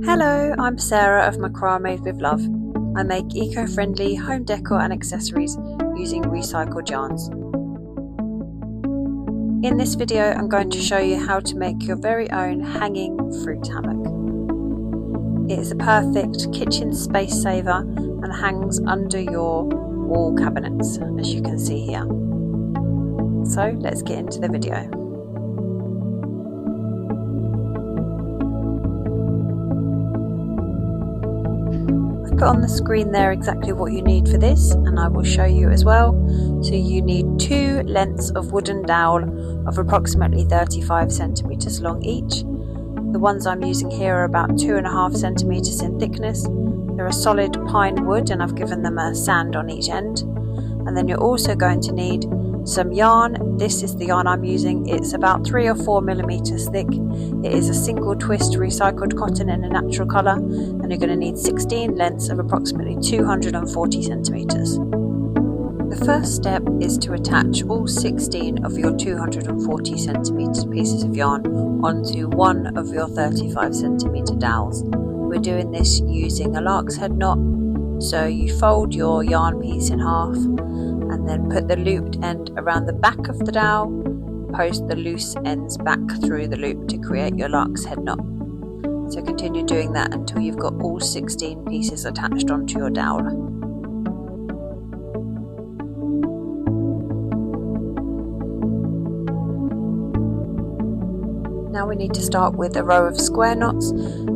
Hello, I'm Sarah of Macra-Made with Love. I make eco-friendly home decor and accessories using recycled yarns. In this video I'm going to show you how to make your very own hanging fruit hammock. It is a perfect kitchen space saver and hangs under your wall cabinets, as you can see here. So let's get into the video. Put on the screen there exactly what you need for this, and I will show you as well. So you need 2 lengths of wooden dowel of approximately 35 centimeters long each. The ones I'm using here are about 2.5 centimeters in thickness. They're a solid pine wood and I've given them a sand on each end. And then you're also going to need some yarn. This is the yarn I'm using. It's about 3 or 4 millimeters thick. It is a single twist recycled cotton in a natural colour, and you're going to need 16 lengths of approximately 240 centimeters. The first step is to attach all 16 of your 240 centimeter pieces of yarn onto one of your 35 centimeter dowels. We're doing this using a lark's head knot, so you fold your yarn piece in half and then put the looped end around the back of the dowel, post the loose ends back through the loop to create your lark's head knot. So continue doing that until you've got all 16 pieces attached onto your dowel. Now we need to start with a row of square knots,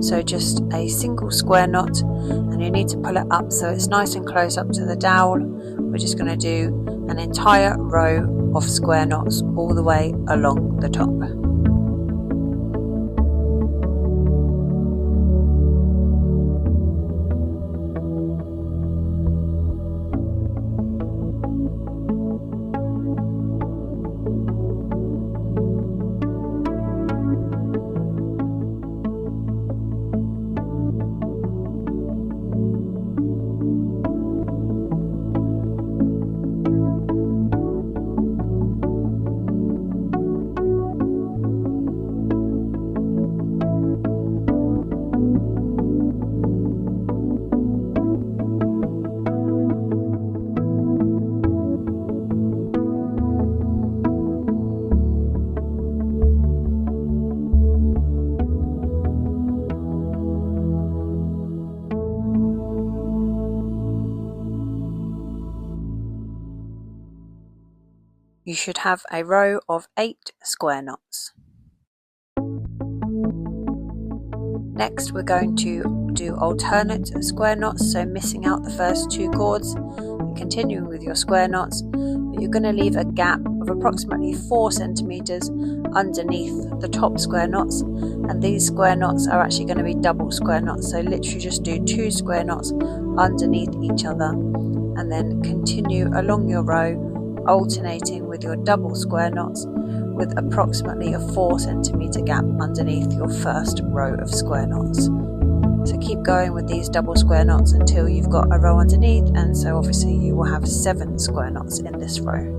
so just a single square knot, and you need to pull it up so it's nice and close up to the dowel. We're just going to do an entire row of square knots all the way along the top. You should have a row of 8 square knots. Next we're going to do alternate square knots, so missing out the first 2 cords and continuing with your square knots, but you're going to leave a gap of approximately 4 centimeters underneath the top square knots, and these square knots are actually going to be double square knots, so literally just do 2 square knots underneath each other and then continue along your row, alternating with your double square knots with approximately a 4 centimeter gap underneath your first row of square knots. So keep going with these double square knots until you've got a row underneath, and so obviously you will have 7 square knots in this row.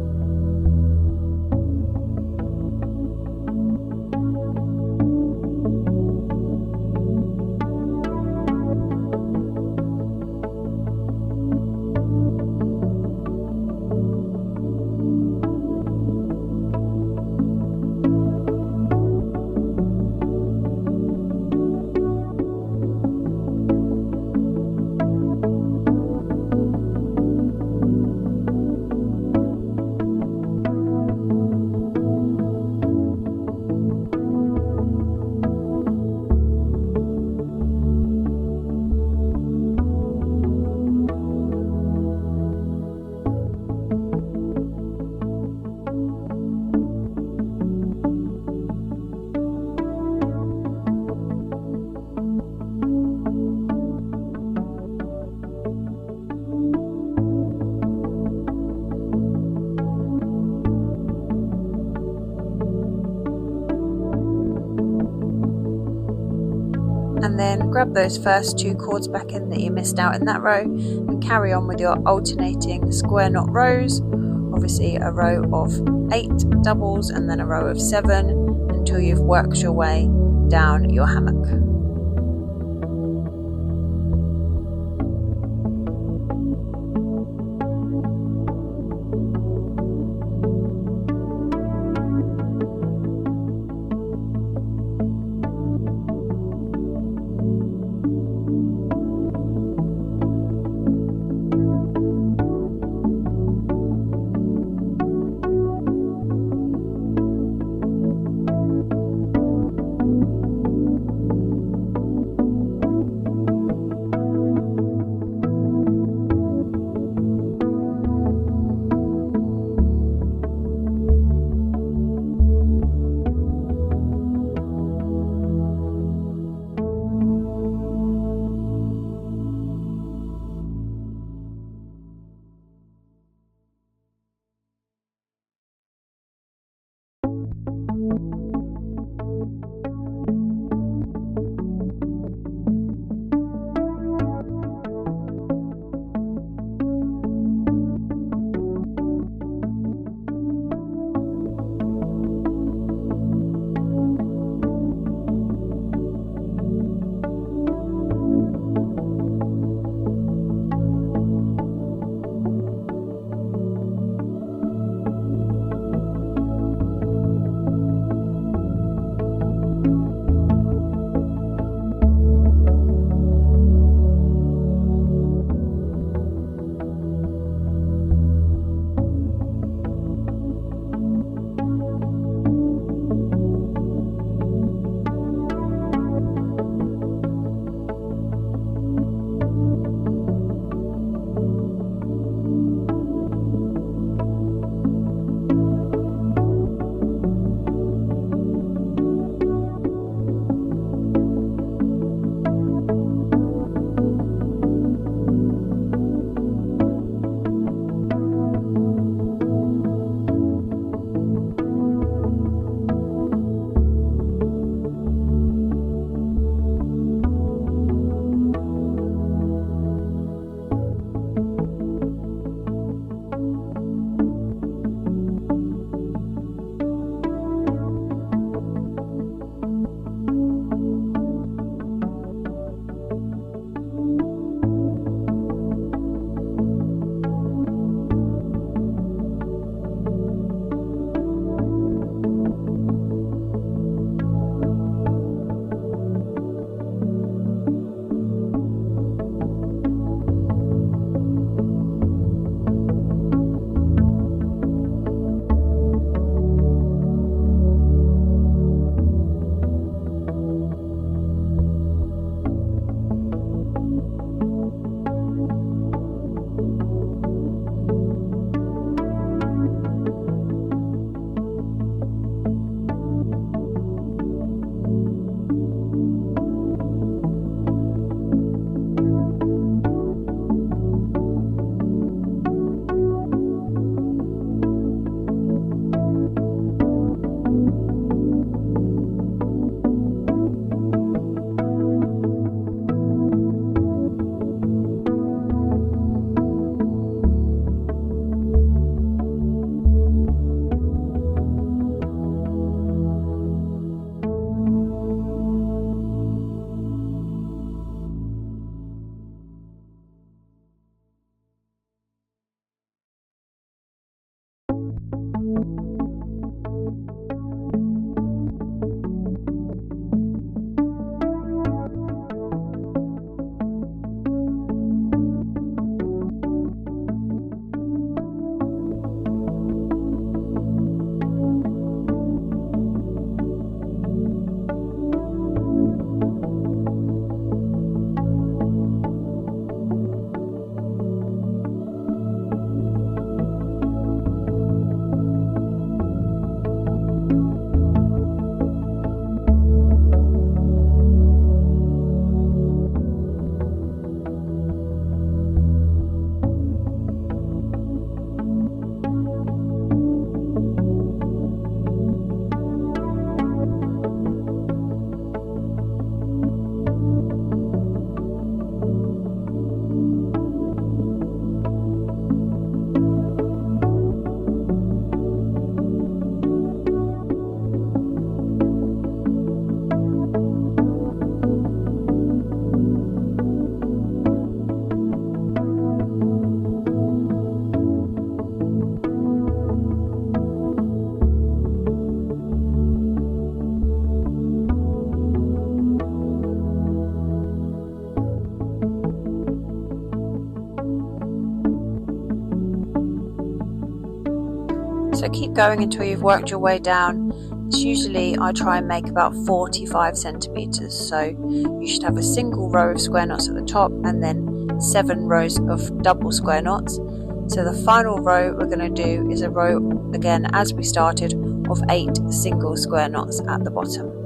and then grab those first 2 cords back in that you missed out in that row and carry on with your alternating square knot rows, obviously a row of 8 doubles and then a row of 7 until you've worked your way down your hammock. So keep going until you've worked your way down. It's usually I try and make about 45 centimeters, so you should have a single row of square knots at the top and then 7 rows of double square knots. So the final row we're going to do is a row again as we started of 8 single square knots at the bottom.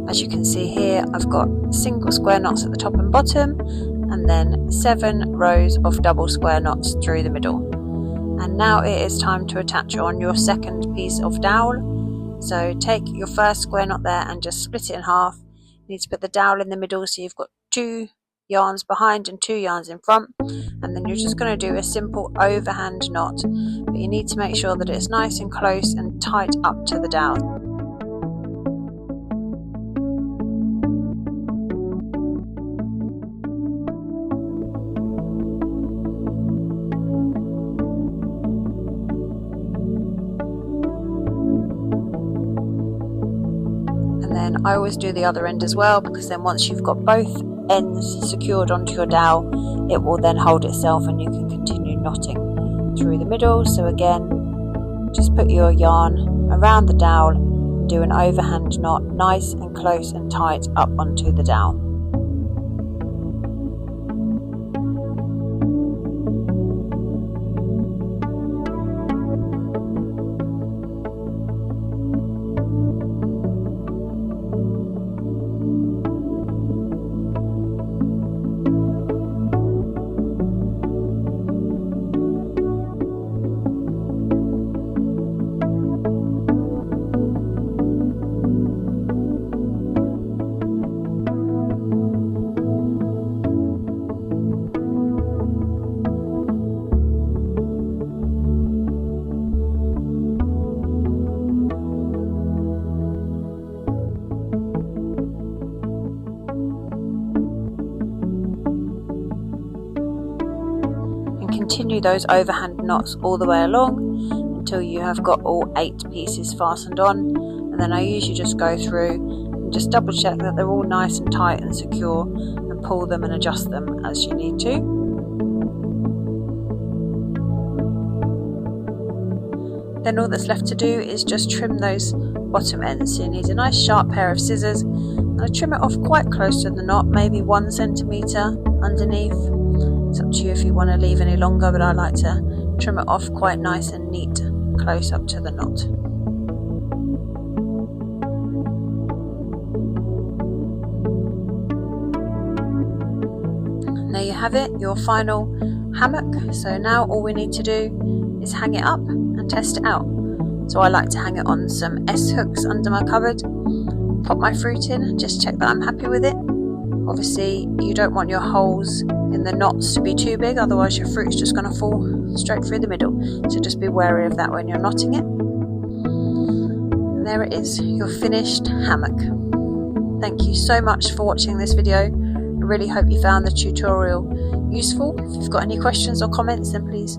As you can see here, I've got single square knots at the top and bottom, and then 7 rows of double square knots through the middle. And now it is time to attach on your second piece of dowel. So take your first square knot there and just split it in half. You need to put the dowel in the middle, so you've got 2 yarns behind and 2 yarns in front, and then you're just going to do a simple overhand knot, but you need to make sure that it's nice and close and tight up to the dowel. Then I always do the other end as well, because then once you've got both ends secured onto your dowel, it will then hold itself and you can continue knotting through the middle. So again, just put your yarn around the dowel, do an overhand knot nice and close and tight up onto the dowel. Continue those overhand knots all the way along until you have got all 8 pieces fastened on, and then I usually just go through and just double check that they're all nice and tight and secure, and pull them and adjust them as you need to. Then all that's left to do is just trim those bottom ends. So you need a nice sharp pair of scissors, and I trim it off quite close to the knot, maybe 1 centimetre underneath. It's up to you if you want to leave any longer, but I like to trim it off quite nice and neat, close up to the knot. And there you have it, your final hammock. So now all we need to do is hang it up and test it out. So I like to hang it on some S hooks under my cupboard, pop my fruit in and just check that I'm happy with it. Obviously you don't want your holes in the knots to be too big, otherwise your fruit's just going to fall straight through the middle, so just be wary of that when you're knotting it. And there it is, your finished hammock. Thank you so much for watching this video. I really hope you found the tutorial useful. If you've got any questions or comments, then please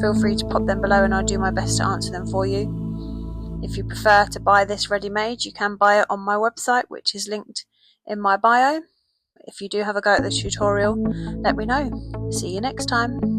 feel free to pop them below and I'll do my best to answer them for you. If you prefer to buy this ready-made, you can buy it on my website, which is linked in my bio. If you do have a go at the tutorial, let me know. See you next time.